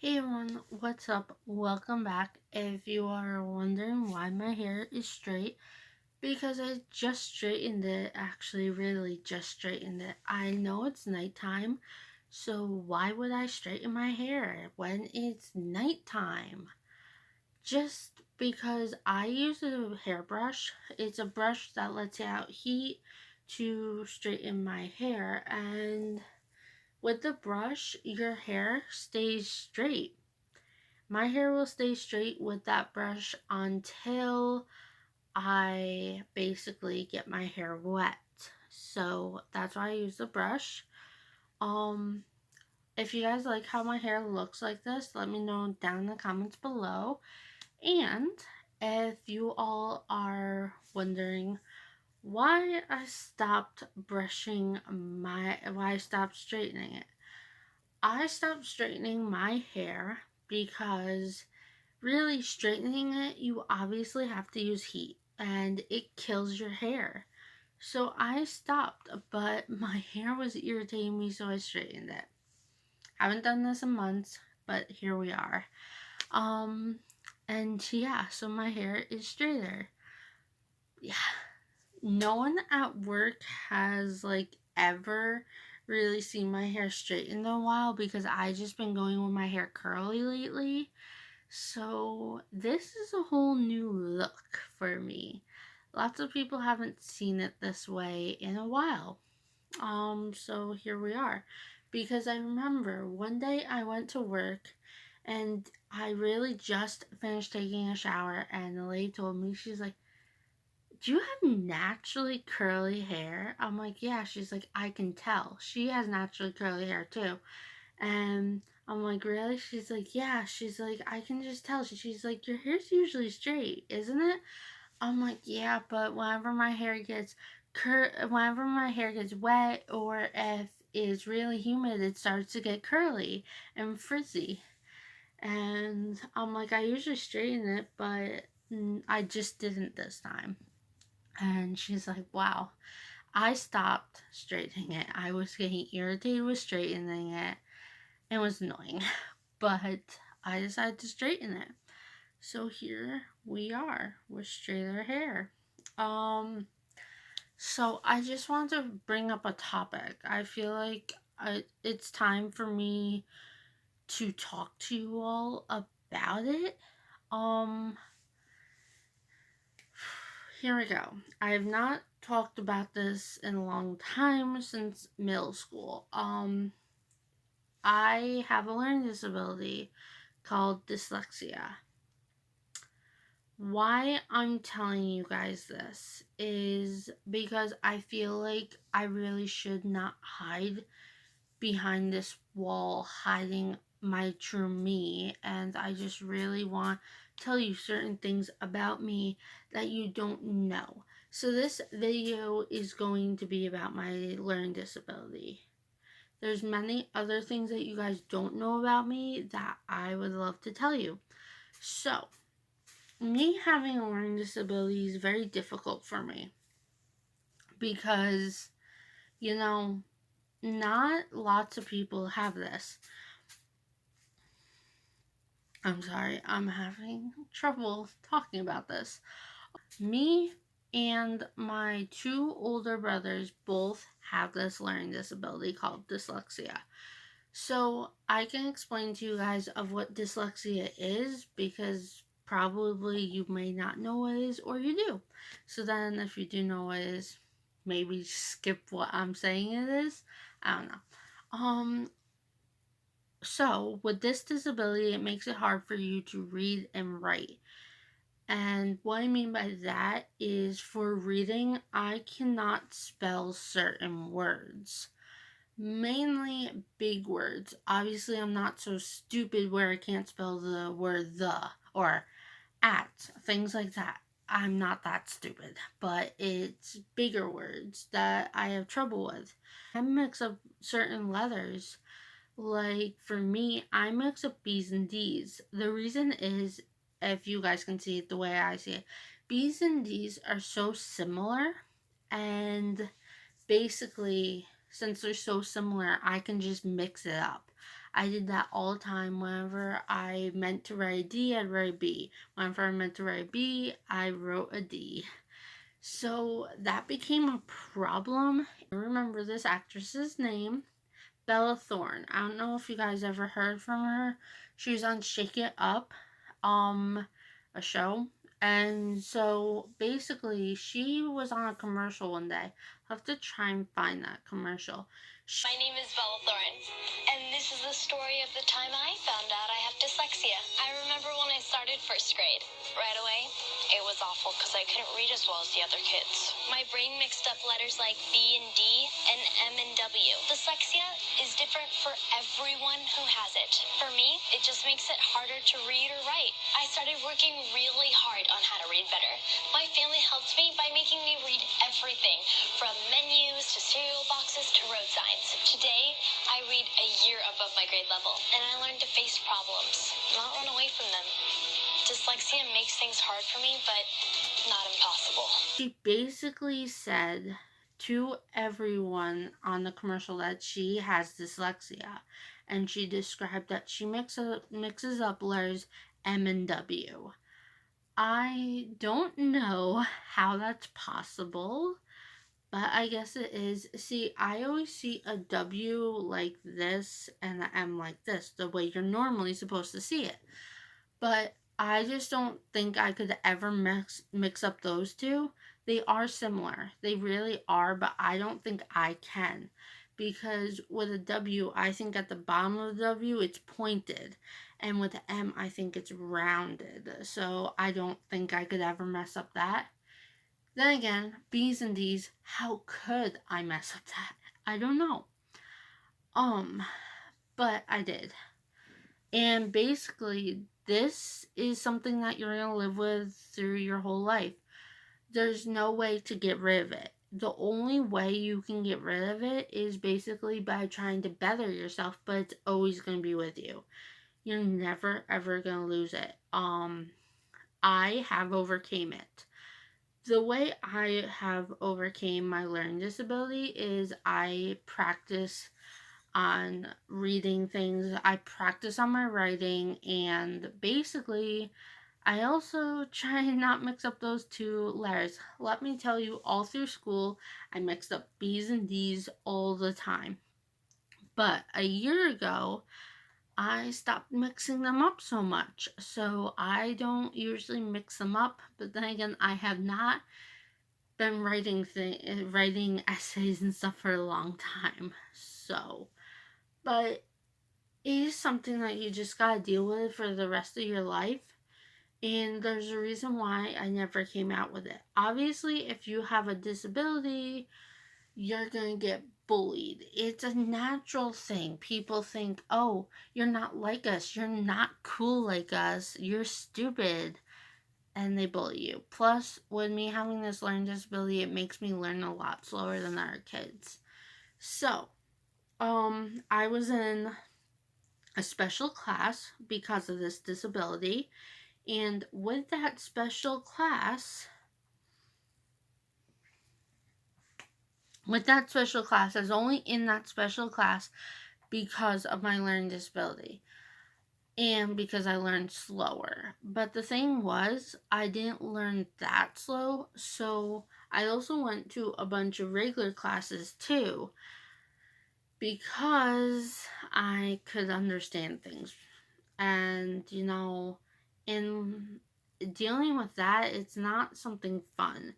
Hey everyone, what's up? Welcome back. If you are wondering why my hair is straight, because I just straightened it, actually, really just straightened it. I know it's nighttime, so why would I straighten my hair when it's nighttime? Just because I use a hairbrush. It's a brush that lets out heat to straighten my hair, and with the brush, your hair stays straight. My hair will stay straight with that brush until I basically get my hair wet. So that's why I use the brush. Um, if you guys like how my hair looks like this, let me know down in the comments below. And if you all are wondering why why I stopped straightening it. I stopped straightening my hair because really straightening it, you obviously have to use heat and it kills your hair. So I stopped, but my hair was irritating me, so I straightened it. Haven't done this in months, but here we are. Um, and yeah, so my hair is straighter. Yeah, no one at work has ever really seen my hair straightened in a while because I just been going with my hair curly lately. So this is a whole new look for me. Lots of people haven't seen it this way in a while. So here we are. Because I remember one day I went to work and I really just finished taking a shower and the lady told me, she's like, "Do you have naturally curly hair?" I'm like, "Yeah." She's like, "I can tell." She has naturally curly hair too. And I'm like, "Really?" She's like, "Yeah." She's like, "I can just tell." She's like, "Your hair's usually straight, isn't it?" I'm like, "Yeah, but whenever my hair gets wet or if it's really humid, it starts to get curly and frizzy." And I'm like, "I usually straighten it, but I just didn't this time." And she's like, "Wow." I stopped straightening it. I was getting irritated with straightening it. It was annoying. But I decided to straighten it. So here we are with straighter hair. Um, so I just want to bring up a topic. I feel like it's time for me to talk to you all about it. Um, Here we go. I have not talked about this in a long time, since middle school. I have a learning disability called dyslexia. Why I'm telling you guys this is because I feel like I really should not hide behind this wall, hiding my true me, and I just really want to tell you certain things about me that you don't know. So this video is going to be about my learning disability. There's many other things that you guys don't know about me that I would love to tell you. So, me having a learning disability is very difficult for me because, you know, not lots of people have this. I'm sorry, I'm having trouble talking about this. Me and my two older brothers both have this learning disability called dyslexia. So I can explain to you guys of what dyslexia is because probably you may not know what it is or you do. So then if you do know what it is, maybe skip what I'm saying it is. I don't know. So with this disability, it makes it hard for you to read and write. And what I mean by that is for reading, I cannot spell certain words. Mainly big words. Obviously, I'm not so stupid where I can't spell the word the or at, things like that. I'm not that stupid, but it's bigger words that I have trouble with. I mix up certain letters. Like for me, I mix up B's and D's. The reason is, if you guys can see it the way I see it, B's and D's are so similar, and basically, since they're so similar, I can just mix it up. I did that all the time. Whenever I meant to write a D, I'd write a B. Whenever I meant to write a B, I wrote a D. So that became a problem. I remember this actress's name, Bella Thorne. I don't know if you guys ever heard from her. She was on Shake It Up, a show. And so basically, she was on a commercial one day. I'll have to try and find that commercial. My name is Bella Thorne, and this is the story of the time I found out I have dyslexia. I remember when I started first grade. Right away, it was awful because I couldn't read as well as the other kids. My brain mixed up letters like B and D and M and W. Dyslexia is different for everyone who has it. For me, it just makes it harder to read or write. I started working really hard on how to read better. My family helped me by making me read everything, from menus to cereal boxes to road signs. Today, I read a year above my grade level, and I learned to face problems, not run away from them. Dyslexia makes things hard for me, but not impossible. She basically said to everyone on the commercial that she has dyslexia, and she described that she mixes up letters M and W. I don't know how that's possible, but I guess it is. See, I always see a W like this and an M like this, the way you're normally supposed to see it. But I just don't think I could ever mix up those two. They are similar. They really are, but I don't think I can. Because with a W, I think at the bottom of the W it's pointed. And with the M, I think it's rounded. So I don't think I could ever mess up that. Then again, B's and D's, how could I mess up that? I don't know. But I did. And basically, this is something that you're going to live with through your whole life. There's no way to get rid of it. The only way you can get rid of it is basically by trying to better yourself, but it's always going to be with you. You're never ever going to lose it. I have overcame it. The way I have overcame my learning disability is I practice on reading things, I practice on my writing, and basically I also try and not mix up those two letters. Let me tell you, all through school I mixed up B's and D's all the time. But a year ago I stopped mixing them up so much, so I don't usually mix them up. But then again, I have not been writing essays and stuff for a long time. So, but it is something that you just gotta deal with for the rest of your life. And there's a reason why I never came out with it. Obviously, if you have a disability, you're gonna get bullied. It's a natural thing. People think, oh, you're not like us. You're not cool like us. You're stupid. And they bully you. Plus, with me having this learning disability, it makes me learn a lot slower than other kids. So, I was in a special class because of this disability. And with that special class, I was only in that special class because of my learning disability and because I learned slower. But the thing was, I didn't learn that slow, so I also went to a bunch of regular classes too because I could understand things. And, in dealing with that, it's not something fun.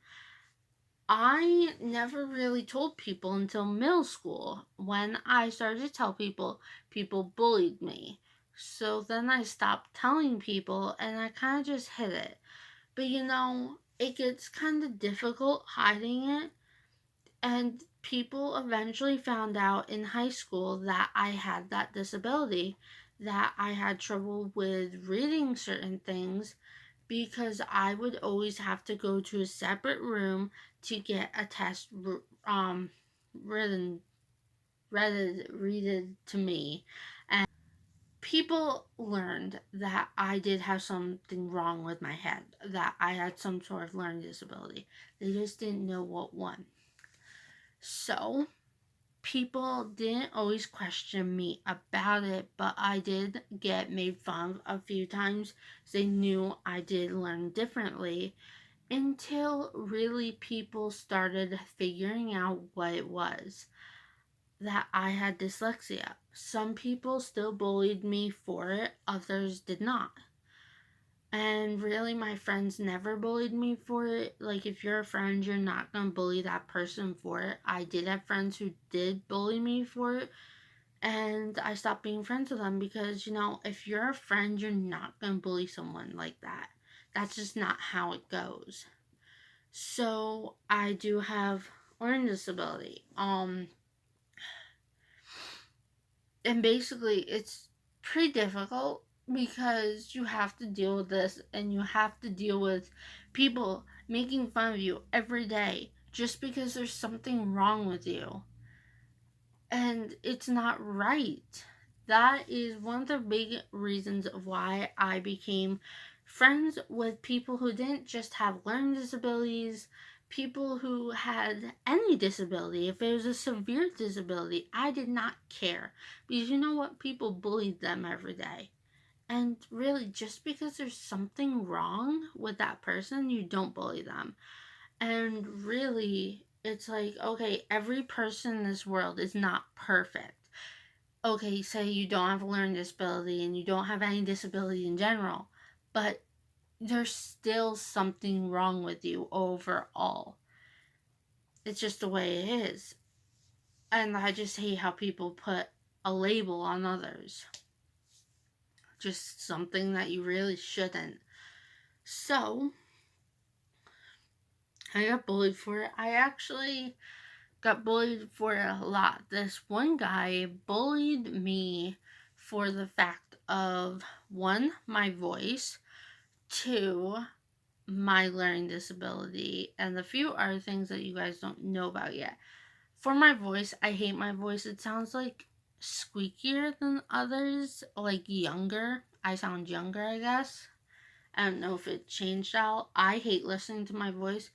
I never really told people until middle school. When I started to tell people, people bullied me. So then I stopped telling people and I kind of just hid it. But it gets kind of difficult hiding it. And people eventually found out in high school that I had that disability, that I had trouble with reading certain things because I would always have to go to a separate room to get a test written read to me. And people learned that I did have something wrong with my head, that I had some sort of learning disability. They just didn't know what one. So People didn't always question me about it, but I did get made fun of a few times. They knew I did learn differently until really people started figuring out what it was, that I had dyslexia. Some people still bullied me for it, others did not. And really, my friends never bullied me for it. Like, if you're a friend, you're not gonna bully that person for it. I did have friends who did bully me for it, and I stopped being friends with them because, if you're a friend, you're not gonna bully someone like that. That's just not how it goes. So, I do have learning disability. And basically, it's pretty difficult because you have to deal with this, and you have to deal with people making fun of you every day just because there's something wrong with you, and it's not right. That is one of the big reasons of why I became friends with people who didn't just have learning disabilities, people who had any disability. If it was a severe disability, I did not care, because you know what? People bullied them every day. And really, just because there's something wrong with that person, you don't bully them. And really, it's like, okay, every person in this world is not perfect. Okay, say you don't have a learning disability and you don't have any disability in general, but there's still something wrong with you overall. It's just the way it is. And I just hate how people put a label on others. Just something that you really shouldn't. So, I got bullied for it. I actually got bullied for it a lot. This one guy bullied me for the fact of, one, my voice, two, my learning disability, and a few other things that you guys don't know about yet. For my voice, I hate my voice. It sounds like squeakier than others, like younger. I sound younger, I guess. I don't know if it changed out. I hate listening to my voice.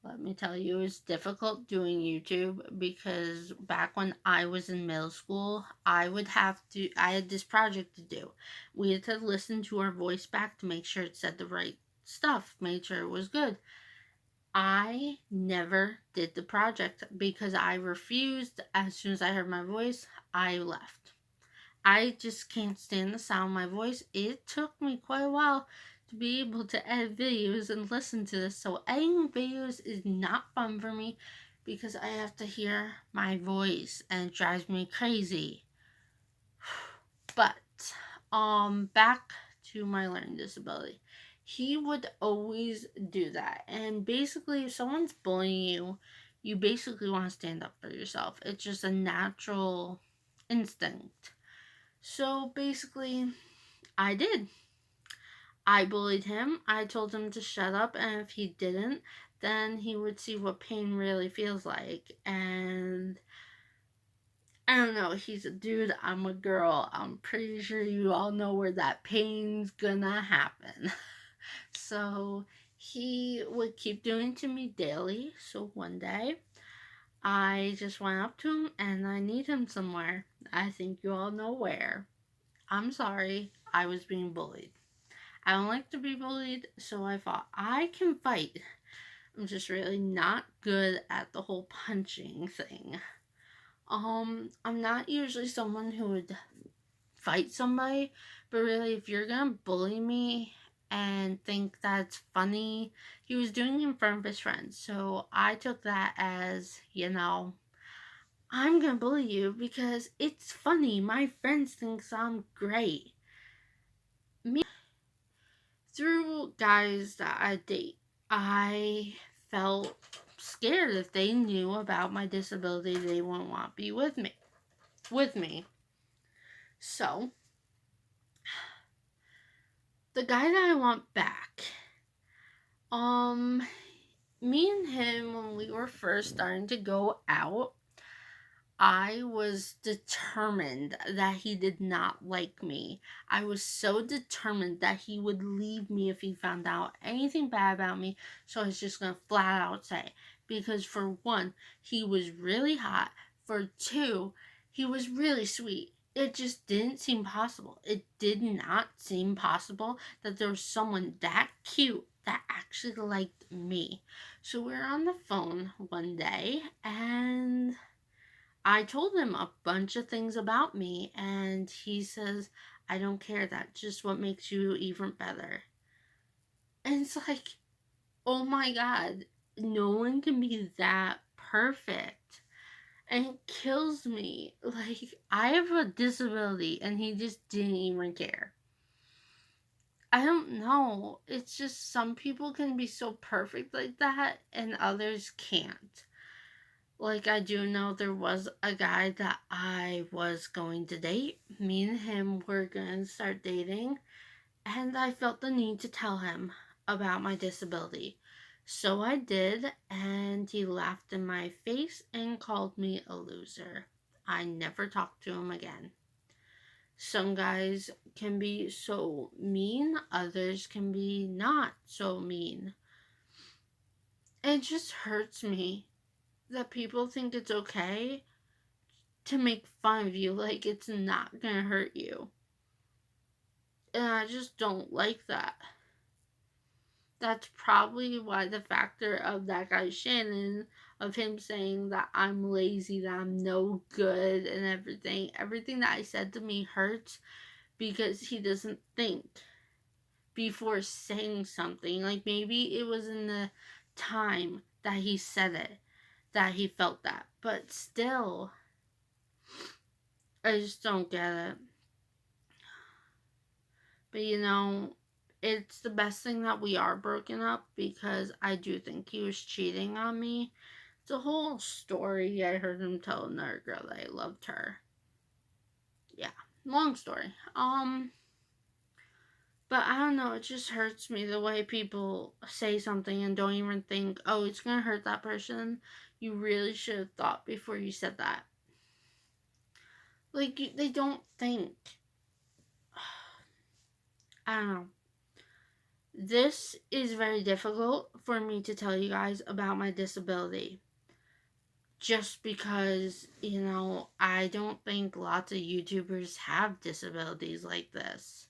Let me tell you, it's difficult doing YouTube because back when I was in middle school, I had this project to do. We had to listen to our voice back to make sure it said the right stuff, made sure it was good. I never did the project because I refused. As soon as I heard my voice, I left. I just can't stand the sound of my voice. It took me quite a while to be able to edit videos and listen to this. So editing videos is not fun for me because I have to hear my voice and it drives me crazy. But back to my learning disability. He would always do that. And basically, if someone's bullying you, you basically want to stand up for yourself. It's just a natural instinct. So basically, I did. I bullied him. I told him to shut up, and if he didn't, then he would see what pain really feels like. And I don't know, he's a dude, I'm a girl. I'm pretty sure you all know where that pain's gonna happen. So he would keep doing it to me daily. So one day, I just went up to him and I need him somewhere. I think you all know where. I'm sorry, I was being bullied. I don't like to be bullied, so I thought I can fight. I'm just really not good at the whole punching thing. I'm not usually someone who would fight somebody, but really, if you're gonna bully me and think that's funny, he was doing it in front of his friends, so I took that as, I'm gonna bully you because it's funny. My friends think I'm great. Me, through guys that I date, I felt scared if they knew about my disability, they wouldn't want to be with me. So, the guy that I want back, me and him, when we were first starting to go out, I was determined that he did not like me. I was so determined that he would leave me if he found out anything bad about me. So I was just going to flat out say, because for one, he was really hot. for two, he was really sweet. It just didn't seem possible. It did not seem possible that there was someone that cute that actually liked me. So we were on the phone one day, and I told him a bunch of things about me, and he says, I don't care. That's just what makes you even better. And it's like, oh my god, no one can be that perfect. And it kills me. Like, I have a disability, and he just didn't even care. I don't know. It's just some people can be so perfect like that, and others can't. Like, I do know there was a guy that I was going to date. Me and him were going to start dating, and I felt the need to tell him about my disability. So I did, and he laughed in my face and called me a loser. I never talked to him again. Some guys can be so mean, others can be not so mean. It just hurts me that people think it's okay to make fun of you like it's not gonna hurt you. And I just don't like that. That's probably why the factor of that guy Shannon, of him saying that I'm lazy, that I'm no good, and everything that I said to me hurts because he doesn't think before saying something. Like, maybe it was in the time that he said it that he felt that. But still, I just don't get it. But it's the best thing that we are broken up, because I do think he was cheating on me. It's a whole story. I heard him tell another girl that I loved her. Yeah, long story. But I don't know, it just hurts me the way people say something and don't even think, oh, it's gonna hurt that person. You really should have thought before you said that. Like, they don't think. I don't know. This is very difficult for me to tell you guys about my disability. Just because, I don't think lots of YouTubers have disabilities like this.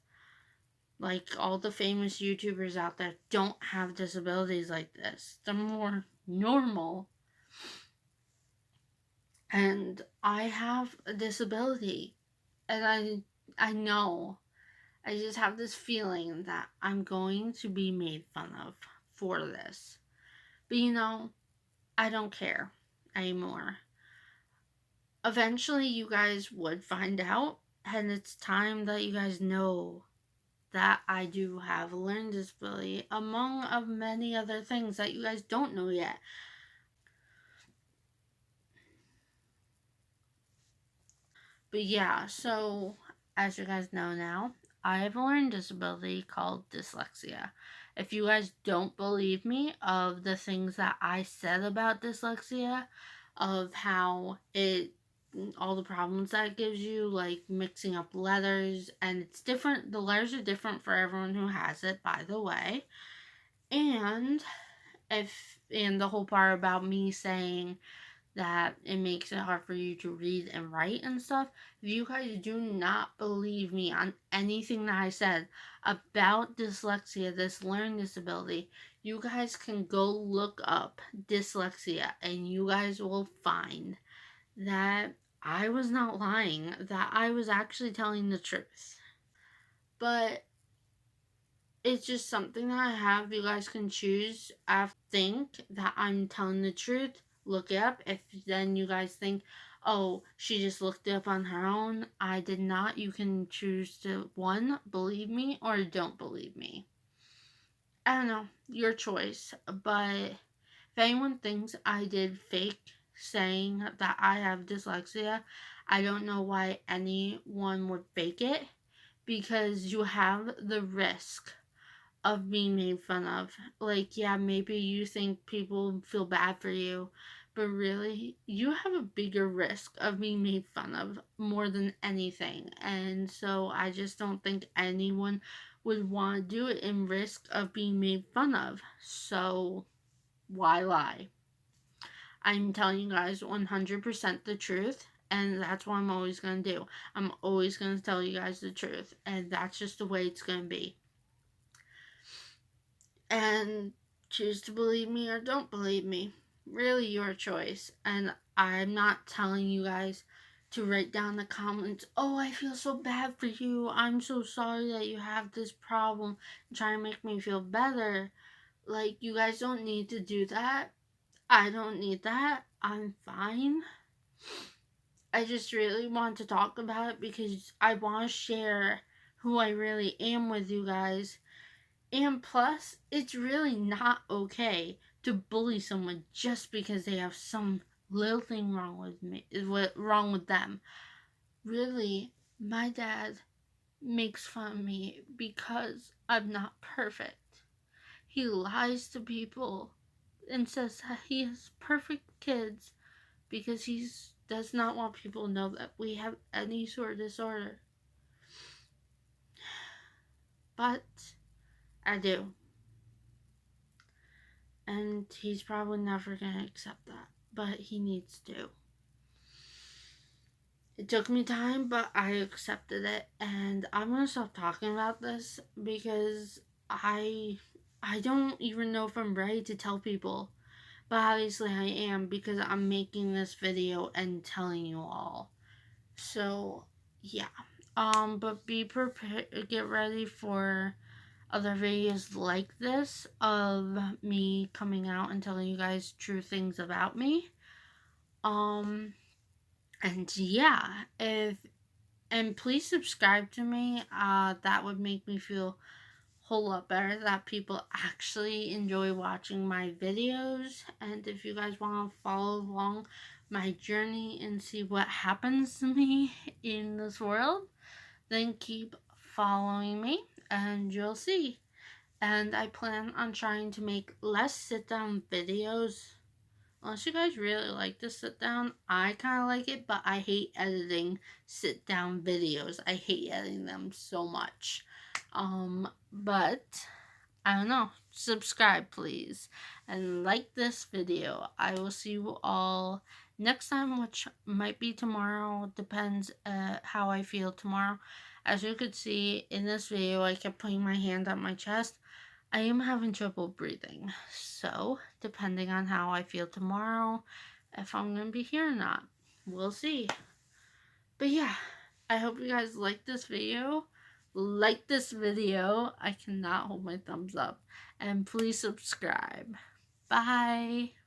Like, all the famous YouTubers out there don't have disabilities like this. They're more normal. And I have a disability. And I know. I just have this feeling that I'm going to be made fun of for this. But I don't care anymore. Eventually, you guys would find out, and it's time that you guys know that I do have a learning disability, among of many other things that you guys don't know yet. But yeah, so as you guys know now, I have a learning disability called dyslexia. If you guys don't believe me of the things that I said about dyslexia, of how all the problems that it gives you, like mixing up letters, and it's different, the letters are different for everyone who has it, by the way. And the whole part about me saying that it makes it hard for you to read and write and stuff. If you guys do not believe me on anything that I said about dyslexia, this learning disability, you guys can go look up dyslexia, and you guys will find that I was not lying, that I was actually telling the truth. But it's just something that I have. You guys can choose. I think that I'm telling the truth. Look it up. If then you guys think, oh, she just looked it up on her own, I did not. You can choose to, one, believe me, or don't believe me. I don't know, your choice. But if anyone thinks I did fake saying that I have dyslexia, I don't know why anyone would fake it, because you have the risk of being made fun of. Like, yeah, maybe you think people feel bad for you, but really, you have a bigger risk of being made fun of more than anything. And so I just don't think anyone would want to do it in risk of being made fun of. So why lie? I'm telling you guys 100% the truth, and that's what I'm always going to do. I'm always going to tell you guys the truth, and that's just the way it's going to be. And choose to believe me or don't believe me. Really your choice. And I'm not telling you guys to write down the comments, oh, I feel so bad for you. I'm so sorry that you have this problem. Trying to make me feel better. Like, you guys don't need to do that. I don't need that. I'm fine. I just really want to talk about it because I want to share who I really am with you guys. And plus, it's really not okay to bully someone just because they have some little thing wrong with me, wrong with them. Really, my dad makes fun of me because I'm not perfect. He lies to people and says that he has perfect kids because he does not want people to know that we have any sort of disorder. But I do. And he's probably never going to accept that. But he needs to. It took me time, but I accepted it. And I'm going to stop talking about this because I don't even know if I'm ready to tell people. But obviously I am because I'm making this video and telling you all. So, yeah. But be prepared, get ready for other videos like this of me coming out and telling you guys true things about me. Um, and yeah, if and please subscribe to me. That would make me feel a whole lot better that people actually enjoy watching my videos. And if you guys want to follow along my journey and see what happens to me in this world, then keep following me and you'll see. And I plan on trying to make less sit down videos. Unless you guys really like to sit down, I kind of like it, but I hate editing sit down videos. I hate editing them so much. But I don't know. Subscribe, please, and like this video. I will see you all next time, which might be tomorrow. Depends how I feel tomorrow. As you could see in this video, I kept putting my hand on my chest. I am having trouble breathing. So, depending on how I feel tomorrow, if I'm going to be here or not, we'll see. But yeah, I hope you guys like this video. Like this video. I cannot hold my thumbs up. And please subscribe. Bye.